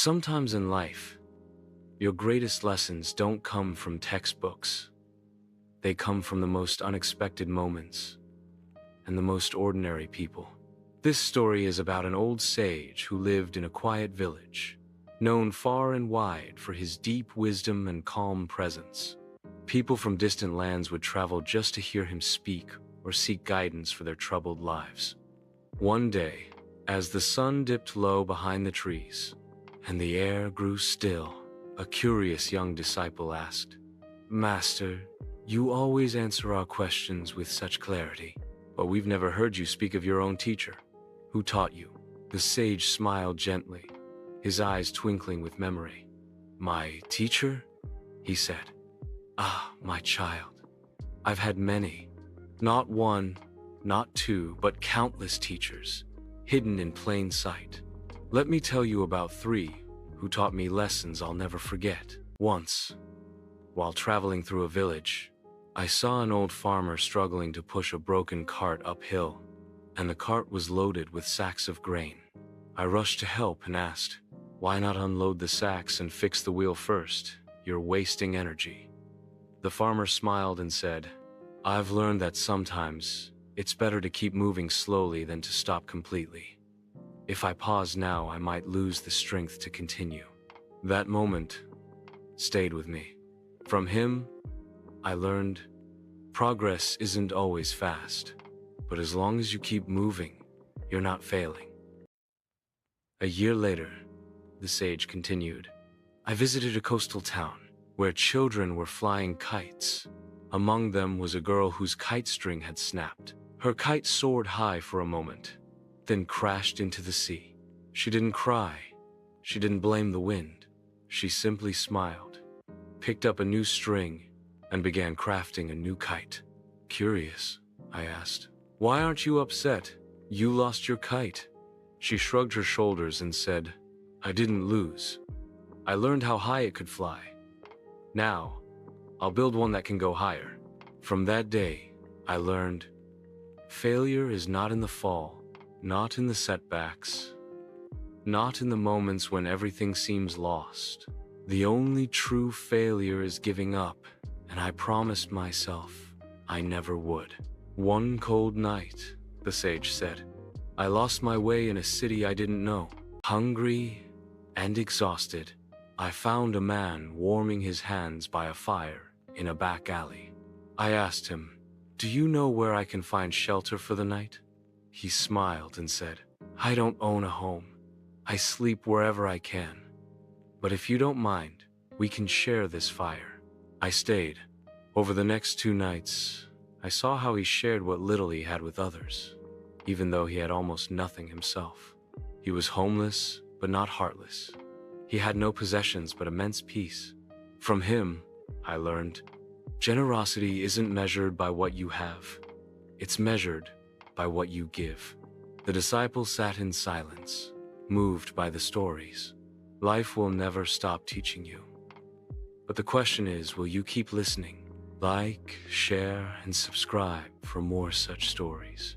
Sometimes in life, your greatest lessons don't come from textbooks. They come from the most unexpected moments and the most ordinary people. This story is about an old sage who lived in a quiet village, known far and wide for his deep wisdom and calm presence. People from distant lands would travel just to hear him speak or seek guidance for their troubled lives. One day, as the sun dipped low behind the trees and the air grew still, a curious young disciple asked, "Master, you always answer our questions with such clarity, but we've never heard you speak of your own teacher. Who taught you?" The sage smiled gently, his eyes twinkling with memory. "My teacher?" he said. "Ah, my child, I've had many. Not one, not two, but countless teachers, hidden in plain sight. Let me tell you about three who taught me lessons I'll never forget. Once, while traveling through a village, I saw an old farmer struggling to push a broken cart uphill, and the cart was loaded with sacks of grain. I rushed to help and asked, "Why not unload the sacks and fix the wheel first? You're wasting energy." The farmer smiled and said, "I've learned that sometimes it's better to keep moving slowly than to stop completely. If I pause now, I might lose the strength to continue." That moment stayed with me. From him, I learned progress isn't always fast, but as long as you keep moving, you're not failing. A year later, the sage continued, I visited a coastal town where children were flying kites. Among them was a girl whose kite string had snapped. Her kite soared high for a moment, then crashed into the sea. She didn't cry. She didn't blame the wind. She simply smiled, picked up a new string, and began crafting a new kite. Curious, I asked, "Why aren't you upset? You lost your kite." She shrugged her shoulders and said, "I didn't lose. I learned how high it could fly. Now, I'll build one that can go higher." From that day, I learned failure is not in the fall, not in the setbacks, not in the moments when everything seems lost. The only true failure is giving up, and I promised myself I never would. One cold night, the sage said, I lost my way in a city I didn't know. Hungry and exhausted, I found a man warming his hands by a fire in a back alley. I asked him, "Do you know where I can find shelter for the night?" He smiled and said, "I don't own a home. I sleep wherever I can. But if you don't mind, we can share this fire." I stayed. Over the next 2 nights, I saw how he shared what little he had with others, even though he had almost nothing himself. He was homeless, but not heartless. He had no possessions but immense peace. From him, I learned, generosity isn't measured by what you have. It's measured by what you give. The disciple sat in silence, moved by the stories. Life will never stop teaching you. But the question is, will you keep listening? Like, share, and subscribe for more such stories.